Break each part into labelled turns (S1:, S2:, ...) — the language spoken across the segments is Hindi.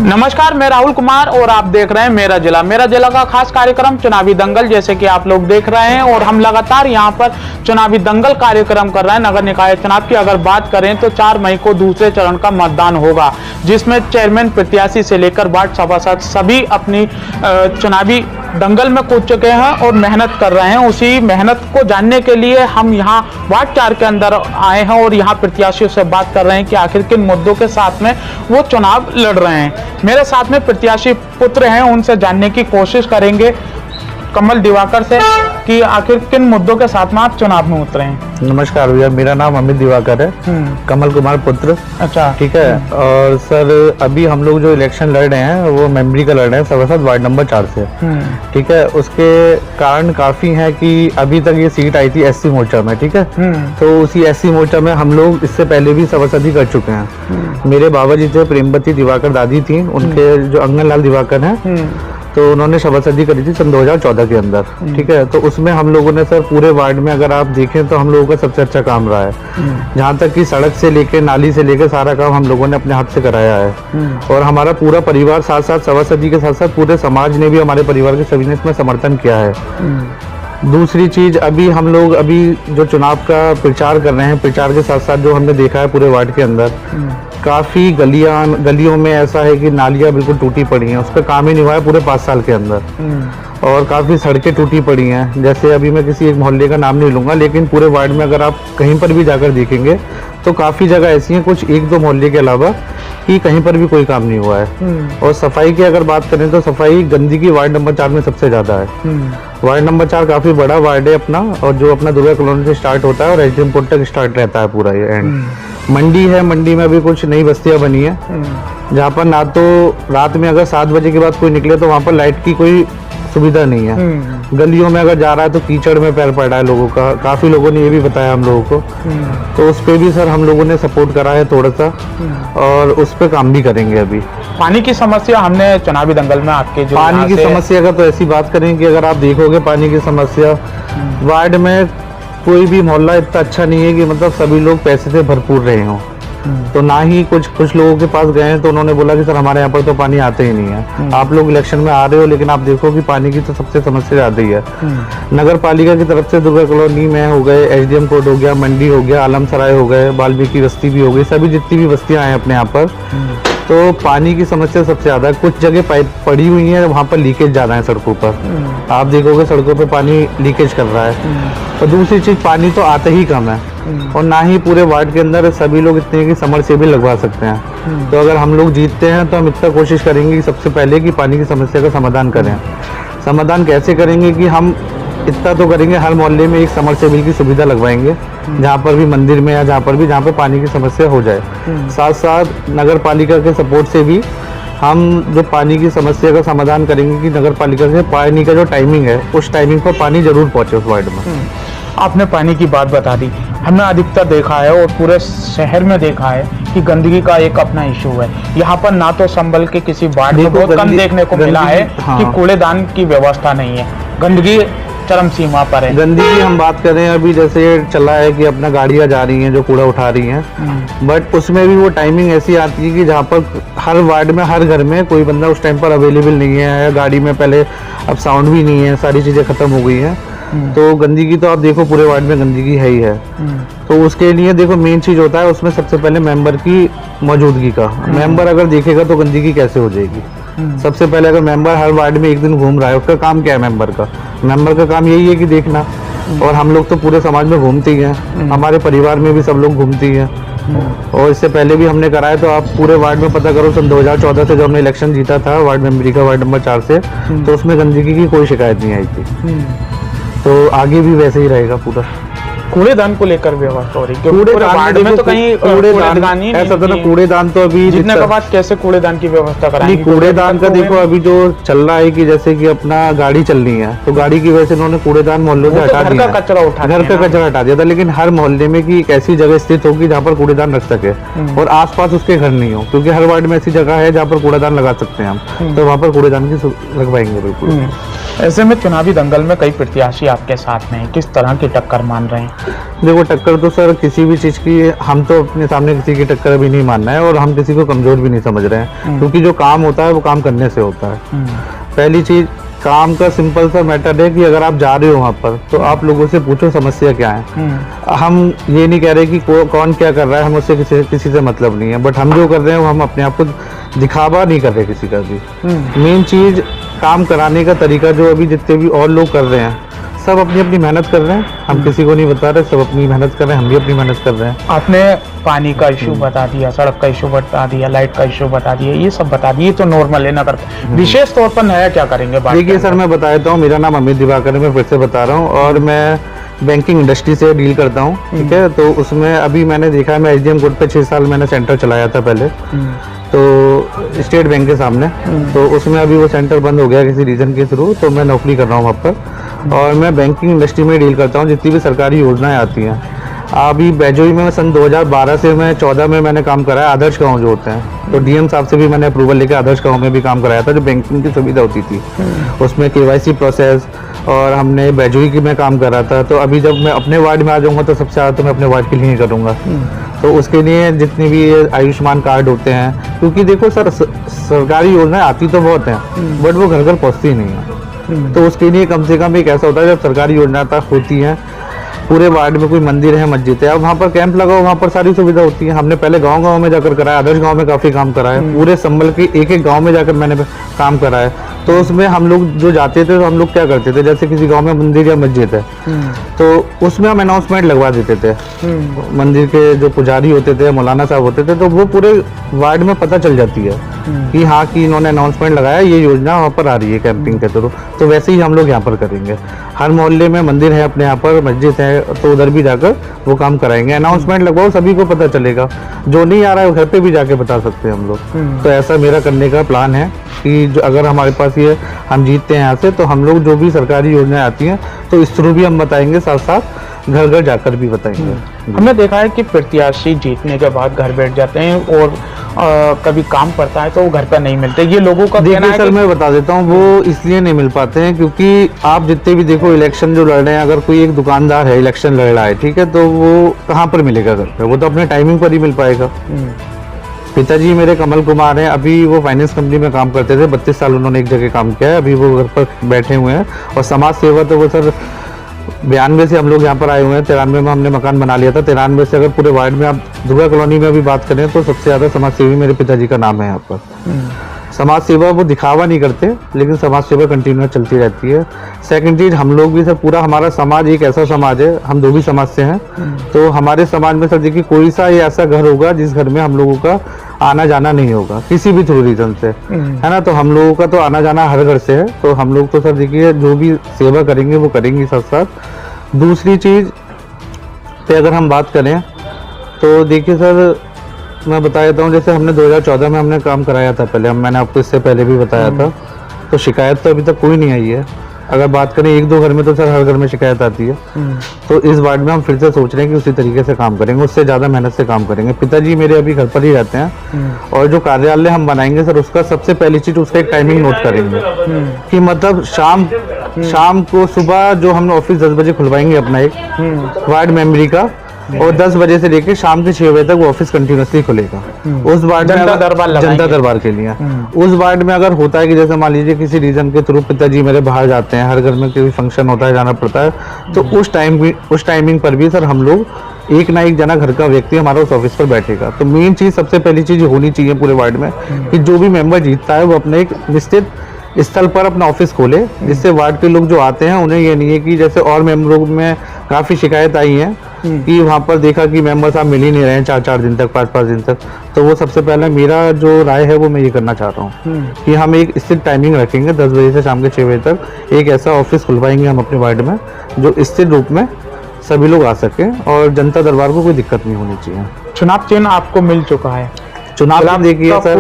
S1: नमस्कार, मैं राहुल कुमार और आप देख रहे हैं मेरा जिला का खास कार्यक्रम चुनावी दंगल। जैसे कि आप लोग देख रहे हैं और हम लगातार यहां पर चुनावी दंगल कार्यक्रम कर रहे हैं। नगर निकाय चुनाव की अगर बात करें तो 4 मई को दूसरे चरण का मतदान होगा, जिसमें चेयरमैन प्रत्याशी से लेकर वार्ड सभासद सभी अपनी चुनावी दंगल में कूद चुके हैं और मेहनत कर रहे हैं। उसी मेहनत को जानने के लिए हम यहाँ वार्ड 4 के अंदर आए हैं और यहाँ प्रत्याशियों से बात कर रहे हैं कि आखिर किन मुद्दों के साथ में वो चुनाव लड़ रहे हैं। मेरे साथ में प्रत्याशी पुत्र हैं, उनसे जानने की कोशिश करेंगे कमल दिवाकर से कि आखिर किन मुद्दों के साथ में आप चुनाव में उतरे हैं।
S2: नमस्कार भैया, मेरा नाम अमित दिवाकर है, कमल कुमार पुत्र।
S1: अच्छा,
S2: ठीक है। और सर, अभी हम लोग जो इलेक्शन लड़ रहे हैं वो मेमोरी का लड़ रहे हैं सभासद वार्ड नंबर 4 से। ठीक है। उसके कारण काफी है कि अभी तक ये सीट आई थी एससी मोर्चा में। ठीक है। तो उसी एससी मोर्चा में हम लोग इससे पहले भी सभासदी कर चुके हैं। मेरे बाबा जी थे, प्रेमवती दिवाकर दादी थी, उनके जो अंगनलाल दिवाकर हैं, तो उन्होंने सभासदी करी थी सन 2014 के अंदर। ठीक है। तो उसमें हम लोगों ने सर पूरे वार्ड में अगर आप देखें तो हम लोगों का सबसे अच्छा काम रहा है। जहाँ तक कि सड़क से लेके नाली से लेके सारा काम हम लोगों ने अपने हाथ से कराया है। और हमारा पूरा परिवार साथ साथ सभासदी के साथ साथ पूरे समाज ने भी, हमारे परिवार के सभी ने इसमें समर्थन किया है। दूसरी चीज, अभी हम लोग जो चुनाव का प्रचार कर रहे हैं, प्रचार के साथ साथ जो हमने देखा है पूरे वार्ड के अंदर काफी गलियों में ऐसा है कि नालियां बिल्कुल टूटी पड़ी हैं, उस पर काम ही नहीं हुआ है पूरे 5 साल के अंदर। और काफी सड़कें टूटी पड़ी हैं। जैसे अभी मैं किसी एक मोहल्ले का नाम नहीं लूंगा, लेकिन पूरे वार्ड में अगर आप कहीं पर भी जाकर देखेंगे तो काफी जगह ऐसी हैं, कुछ 1-2 मोहल्ले के अलावा, कि कहीं पर भी कोई काम नहीं हुआ है। और सफाई की अगर बात करें तो सफाई गंदगी वार्ड नंबर 4 में सबसे ज्यादा है। वार्ड नंबर 4 काफी बड़ा वार्ड है अपना, और जो अपना दुर्गा कॉलोनी से स्टार्ट होता है और एचडीएम कोर्ट तक स्टार्ट रहता है पूरा ये एंड। मंडी है, मंडी में अभी कुछ नई बस्तियां बनी है, जहाँ पर ना तो रात में अगर 7 बजे के बाद कोई निकले तो वहाँ पर लाइट की कोई सुविधा नहीं है। गलियों में अगर जा रहा है तो कीचड़ में पैर पड़ा है लोगों का। काफी लोगों ने ये भी बताया हम लोगों को, तो उस पे भी सर हम लोगों ने सपोर्ट करा है थोड़ा सा, और उस पे काम भी करेंगे। अभी
S1: पानी की समस्या हमने चुनावी दंगल में आपके जो
S2: पानी की समस्या का तो ऐसी बात करें कि अगर आप देखोगे पानी की समस्या वार्ड में कोई भी मोहल्ला इतना अच्छा नहीं है कि मतलब सभी लोग पैसे से भरपूर रहे हों। तो ना ही कुछ लोगों के पास गए हैं तो उन्होंने बोला कि सर हमारे यहाँ पर तो पानी आते ही नहीं है। आप लोग इलेक्शन में आ रहे हो, लेकिन आप देखो कि पानी की तो सबसे समस्या ज्यादा ही है। नगर पालिका की तरफ से दुर्गा कॉलोनी में हो गए, एचडीएम कोर्ट हो गया, मंडी हो गया, आलमसराय हो गए, वाल्मीकि बस्ती भी हो गई, सभी जितनी भी बस्तियां हैं अपने यहाँ पर, तो पानी की समस्या सबसे ज्यादा है। कुछ जगह पाइप पड़ी हुई है, वहाँ पर लीकेज ज्यादा है सड़कों पर। आप देखोगे सड़कों पर पानी लीकेज कर रहा है। और दूसरी चीज, पानी तो आता ही कम है, और ना ही पूरे वार्ड के अंदर सभी लोग इतने कि समर से भी लगवा सकते हैं। तो अगर हम लोग जीतते हैं तो हम इतना कोशिश करेंगे कि सबसे पहले कि पानी की समस्या का समाधान करें। समाधान कैसे करेंगे कि हम इतना तो करेंगे, हर मोहल्ले में एक समरसेबल की सुविधा लगवाएंगे, जहाँ पर भी मंदिर में या जहाँ पर पानी की समस्या हो जाए। साथ साथ नगर पालिका के सपोर्ट से भी हम जो पानी की समस्या का समाधान करेंगे कि नगर पालिका से पानी का जो टाइमिंग है उस टाइमिंग पर पानी जरूर पहुंचे उस वार्ड में।
S1: आपने पानी की बात बता दी। हमने अधिकतर देखा है और पूरे शहर में देखा है कि गंदगी का एक अपना इशू है। यहाँ पर ना तो संभल के किसी वार्ड में बहुत कम देखने को मिला है कि कूड़ेदान की व्यवस्था नहीं है। गंदगी चरम सीमा पर है।
S2: गंदगी की हम बात करें, अभी जैसे चला है कि अपना गाड़ियां जा रही हैं जो कूड़ा उठा रही हैं, बट उसमें भी वो टाइमिंग ऐसी आती है कि जहाँ पर हर वार्ड में हर घर में कोई बंदा उस टाइम पर अवेलेबल नहीं है। गाड़ी में पहले अब साउंड भी नहीं है, सारी चीजें खत्म हो गई हैं। तो गंदगी तो आप देखो पूरे वार्ड में गंदगी है ही है। तो उसके लिए देखो मेन चीज होता है उसमें सबसे पहले मेंबर की मौजूदगी का। मेंबर अगर देखेगा तो गंदगी कैसे हो जाएगी। सबसे पहले अगर मेंबर हर वार्ड में एक दिन घूम रहा है, उसका काम क्या है मेंबर का काम यही है कि देखना। और हम लोग तो पूरे समाज में घूमते ही हैं, हमारे परिवार में भी सब लोग घूमते ही हैं। और इससे पहले भी हमने कराया, तो आप पूरे वार्ड में पता करो सन 2014 से जब हमने इलेक्शन जीता था वार्ड मेमोरी का वार्ड नंबर 4 से, तो उसमें गंदगी की कोई शिकायत नहीं आई थी। तो आगे भी वैसे ही रहेगा पूरा।
S1: कूड़ेदान को लेकर व्यवस्था हो रही है, वार्ड में तो कहीं कूड़ेदान ही
S2: ऐसा था ना। कूड़ेदान तो अभी
S1: जितने के बाद कैसे कूड़ेदान की व्यवस्था कराएंगे?
S2: कूड़ेदान का देखो अभी जो चल रहा है कि जैसे कि अपना गाड़ी चलनी है तो गाड़ी की वजह से उन्होंने कूड़ेदान मोहल्लों से हटा दिया, घर का कचरा हटा दिया था। लेकिन हर मोहल्ले में की एक ऐसी जगह स्थित होगी जहाँ पर कूड़ेदान रख सके और आसपास उसके घर नहीं हो, क्योंकि हर वार्ड में ऐसी जगह है जहाँ पर कूड़ेदान लगा सकते हैं हम, तो वहाँ पर कूड़ेदान की लगवाएंगे बिल्कुल।
S1: ऐसे में चुनावी दंगल में कई प्रत्याशी आपके साथ में, किस तरह की टक्कर मान रहे हैं?
S2: देखो टक्कर तो सर किसी भी चीज़ की, हम तो अपने सामने किसी की टक्कर अभी नहीं मानना है और हम किसी को कमज़ोर भी नहीं समझ रहे हैं, क्योंकि जो काम होता है वो काम करने से होता है। पहली चीज़, काम का सिंपल सा मैटर है कि अगर आप जा रहे हो वहाँ पर तो आप लोगों से पूछो समस्या क्या है। हम ये नहीं कह रहे कि कौन क्या कर रहा है, हम उससे किसी से मतलब नहीं है, बट हम जो कर रहे हैं वो हम अपने आप को दिखावा नहीं कर रहे किसी का भी। मेन चीज़ काम कराने का तरीका, जो अभी जितने भी और लोग कर रहे हैं सब अपनी अपनी मेहनत कर रहे हैं, हम किसी को नहीं बता रहे, सब अपनी मेहनत कर रहे हैं, हम भी अपनी मेहनत कर रहे हैं।
S1: आपने पानी का इशू बता दिया, सड़क का इशू बता दिया, लाइट का इशू बता दिया, ये सब बता दिए तो नॉर्मल है नगर। विशेष तौर पर नया क्या करेंगे?
S2: देखिए सर, मैं बता देता हूँ, मेरा नाम अमित दिवाकर है, मैं फिर से बता रहा हूँ, और मैं बैंकिंग इंडस्ट्री से डील करता हूँ, ठीक है। तो उसमें अभी मैंने देखा है, मैं एसडीएम कोर्ट पे 6 साल मैंने सेंटर चलाया था पहले, तो स्टेट बैंक के सामने। तो उसमें अभी वो सेंटर बंद हो गया किसी रीजन के थ्रू, तो मैं नौकरी कर रहा हूँ वहाँ पर, और मैं बैंकिंग इंडस्ट्री में डील करता हूँ, जितनी भी सरकारी योजनाएं आती हैं। अभी बैजोई में सन 2012 से मैं 14 में मैंने काम कराया, आदर्श गांव जो होते हैं, तो डीएम साहब से भी मैंने अप्रूवल लेकर आदर्श गांव में भी काम कराया था, जो बैंकिंग की सुविधा होती थी उसमें केवाईसी प्रोसेस, और हमने बैजोई की में काम करा था। तो अभी जब मैं अपने वार्ड में आ जाऊंगा तो सबसे ज़्यादा तो मैं अपने वार्ड के लिए ही करूँगा। तो उसके लिए जितने भी आयुष्मान कार्ड होते हैं, क्योंकि देखो सर, सरकारी योजनाएं आती तो बहुत हैं बट वो घर घर पहुँचती नहीं है। तो उसके लिए कम से कम एक ऐसा होता है, जब सरकारी योजना तक होती है, पूरे वार्ड में कोई मंदिर है, मस्जिद है, अब वहाँ पर कैंप लगाओ, वहाँ पर सारी सुविधा होती है। हमने पहले गांव-गांव में जाकर कराया, आदर्श गांव में काफ़ी काम करा है, पूरे संभल के एक-एक गांव में जाकर मैंने काम करा है। तो उसमें हम लोग जो जाते थे तो हम लोग क्या करते थे, जैसे किसी गांव में मंदिर या मस्जिद है तो उसमें हम अनाउंसमेंट लगवा देते थे। मंदिर के जो पुजारी होते थे, मौलाना साहब होते थे, तो वो पूरे वार्ड में पता चल जाती है कि हाँ, कि इन्होंने अनाउंसमेंट लगाया, ये योजना वहाँ पर आ रही है कैंपिंग के थ्रू। तो वैसे ही हम लोग यहाँ पर करेंगे, हर मोहल्ले में मंदिर है अपने यहाँ पर, मस्जिद है, तो उधर भी जाकर वो काम कराएंगे। अनाउंसमेंट लगवाओ, सभी को पता चलेगा, जो नहीं आ रहा है घर पे भी जाके बता सकते हैं हम लोग। तो ऐसा मेरा करने का प्लान है कि जो अगर हमारे पास ये हम जीतते हैं यहाँ से, तो हम लोग जो भी सरकारी योजनाएं आती हैं तो इस थ्रू भी हम बताएंगे, साथ साथ घर घर जाकर भी बताएंगे।
S1: हमने देखा है कि प्रत्याशी जीतने के बाद घर बैठ जाते हैं और कभी काम पड़ता है तो वो घर पर नहीं मिलते, ये लोगों का कहना है।
S2: सर मैं बता देता हूँ, वो इसलिए नहीं मिल पाते हैं क्योंकि आप जितने भी देखो इलेक्शन जो लड़ रहे हैं, अगर कोई एक दुकानदार है इलेक्शन लड़ रहा है, ठीक है, तो वो कहाँ पर मिलेगा घर पर? वो तो अपने टाइमिंग पर ही मिल पाएगा। पिताजी मेरे कमल कुमार हैं, अभी वो फाइनेंस कंपनी में काम करते थे, 32 साल उन्होंने एक जगह काम किया है, अभी वो घर पर बैठे हुए हैं। और समाज सेवा तो वो सर 92 से हम लोग यहाँ पर आए हुए हैं, 93 में हमने मकान बना लिया था। 93 से अगर पूरे वार्ड में आप दुर्गा कॉलोनी में भी बात करें तो सबसे ज़्यादा समाज सेवी मेरे पिताजी का नाम है यहाँ पर। समाज सेवा वो दिखावा नहीं करते, लेकिन समाज सेवा कंटिन्यू चलती रहती है। सेकंड चीज, हम लोग भी सर, पूरा हमारा समाज एक ऐसा समाज है, हम दो भी समाज से हैं, तो हमारे समाज में सर देखिए कोई सा ये ऐसा घर होगा जिस घर में हम लोगों का आना जाना नहीं होगा किसी भी थ्रू रीजन से, है ना। तो हम लोगों का तो आना जाना हर घर से है, तो हम लोग तो सर देखिए जो भी सेवा करेंगे वो करेंगे साथ साथ। दूसरी चीज पे अगर हम बात करें तो देखिए सर, मैं बता देता हूँ, जैसे हमने 2014 में हमने काम कराया था पहले, मैंने आपको इससे पहले भी बताया था, तो शिकायत तो अभी तक कोई नहीं आई है। अगर बात करें एक दो घर में तो सर हर घर में शिकायत आती है। तो इस वार्ड में हम फिर से सोच रहे हैं कि उसी तरीके से काम करेंगे, उससे ज़्यादा मेहनत से काम करेंगे। पिताजी मेरे अभी घर पर ही रहते हैं, और जो कार्यालय हम बनाएंगे सर, उसका सबसे पहली चीज़ उसका एक टाइमिंग नोट करेंगे कि मतलब शाम को, सुबह जो हम ऑफिस 10 बजे खुलवाएंगे अपना एक वार्ड मेंबरी का, और 10 बजे से लेकर शाम के 6 बजे तक वो ऑफिस कंटिन्यूसली खुलेगा। उस वार्ड में जनता दरबार के लिए उस वार्ड में अगर होता है कि जैसे मान लीजिए किसी रीजन के थ्रू पिताजी मेरे बाहर जाते हैं, हर घर में कोई फंक्शन होता है, जाना पड़ता है, तो उस टाइमिंग पर भी सर हम लोग एक ना एक जना घर का व्यक्ति हमारा उस ऑफिस पर बैठेगा। तो मेन चीज, सबसे पहली चीज होनी चाहिए पूरे वार्ड में कि जो भी मेंबर जीतता है वो अपने एक निश्चित स्थल पर अपना ऑफिस खोले, जिससे वार्ड के लोग जो आते हैं उन्हें ये नहीं है कि जैसे और मेंबरों में काफ़ी शिकायत आई है कि वहाँ पर देखा कि मेंबर साहब मिल ही नहीं रहे हैं 4-4 दिन तक, 5-5 दिन तक। तो वो सबसे पहले मेरा जो राय है वो मैं ये करना चाहता हूँ कि हम एक स्थिर टाइमिंग रखेंगे, 10 बजे से शाम के 6 बजे तक एक ऐसा ऑफिस खुलवाएंगे हम अपने वार्ड में जो स्थिर रूप में सभी लोग आ सकें और जनता दरबार को कोई दिक्कत नहीं होनी चाहिए।
S1: चुनाव चिन्ह आपको मिल चुका है,
S2: चुनाव देखिए सर,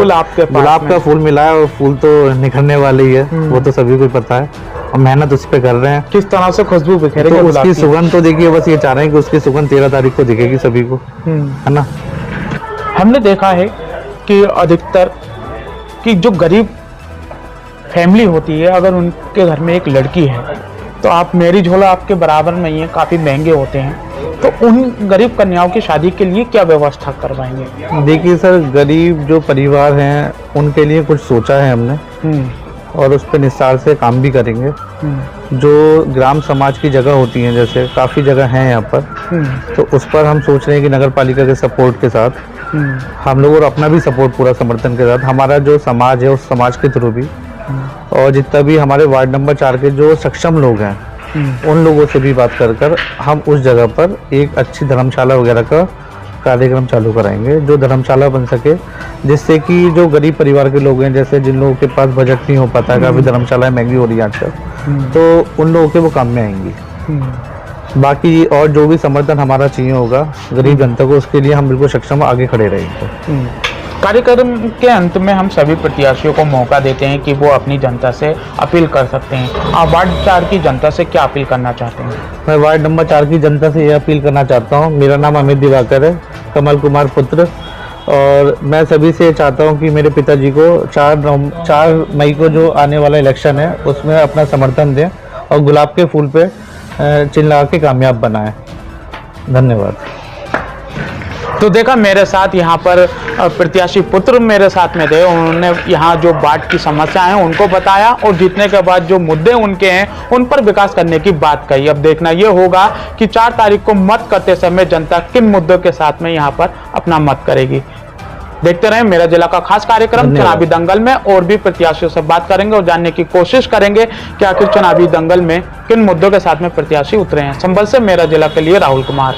S2: गुलाब का फूल मिला है और फूल तो निखरने वाले ही है, वो तो सभी को पता है, और मेहनत उस पर कर रहे हैं।
S1: किस तरह से खुशबू बिखेरेगी
S2: तो उसकी सुगंध तो देखिए, बस ये चाह रहे हैं कि उसकी सुगंध 13 तारीख को दिखेगी सभी को, है ना।
S1: हमने देखा है कि अधिकतर कि जो गरीब फैमिली होती है, अगर उनके घर में एक लड़की है तो आप मेरी झोला आपके बराबर में ही है, काफ़ी महंगे होते हैं, तो उन गरीब कन्याओं की शादी के लिए क्या व्यवस्था करवाएंगे?
S2: देखिए सर, गरीब जो परिवार हैं उनके लिए कुछ सोचा है हमने और उस पर निस्तार से काम भी करेंगे। जो ग्राम समाज की जगह होती हैं, जैसे काफ़ी जगह हैं यहाँ पर, तो उस पर हम सोच रहे हैं कि नगर पालिका के सपोर्ट के साथ हम लोग और अपना भी सपोर्ट पूरा समर्थन के साथ हमारा जो समाज है उस समाज के थ्रू भी और जितना भी हमारे वार्ड नंबर 4 के जो सक्षम लोग हैं उन लोगों से भी बात कर हम उस जगह पर एक अच्छी धर्मशाला वगैरह का कार्यक्रम चालू कराएंगे, जो धर्मशाला बन सके, जिससे कि जो गरीब परिवार के लोग हैं, जैसे जिन लोगों के पास बजट नहीं हो पाता है, काफ़ी धर्मशालाएं महंगी हो रही है आजकल, तो उन लोगों के वो काम में आएंगी। बाकी और जो भी समर्थन हमारा चाहिए होगा गरीब जनता को, उसके लिए हम बिल्कुल सक्षम आगे खड़े रहेंगे।
S1: कार्यक्रम के अंत में हम सभी प्रत्याशियों को मौका देते हैं कि वो अपनी जनता से अपील कर सकते हैं। आप वार्ड 4 की जनता से क्या अपील करना चाहते हैं?
S2: मैं वार्ड नंबर 4 की जनता से ये अपील करना चाहता हूँ। मेरा नाम अमित दिवाकर है, कमल कुमार पुत्र, और मैं सभी से चाहता हूँ कि मेरे पिताजी को 4 मई को जो आने वाला इलेक्शन है उसमें अपना समर्थन दें और गुलाब के फूल पे चिल्ला के कामयाब बनाएं। धन्यवाद।
S1: तो देखा, मेरे साथ यहाँ पर प्रत्याशी पुत्र मेरे साथ में थे, उन्होंने यहाँ जो वार्ड की समस्या है उनको बताया और जीतने के बाद जो मुद्दे उनके हैं उन पर विकास करने की बात कही। अब देखना ये होगा कि 4 तारीख को मत करते समय जनता किन मुद्दों के साथ में यहाँ पर अपना मत करेगी। देखते रहें मेरा जिला का खास कार्यक्रम चुनावी दंगल में, और भी प्रत्याशियों से बात करेंगे और जानने की कोशिश करेंगे कि आखिर चुनावी दंगल में किन मुद्दों के साथ में प्रत्याशी उतरे हैं। संभल से मेरा जिला के लिए राहुल कुमार।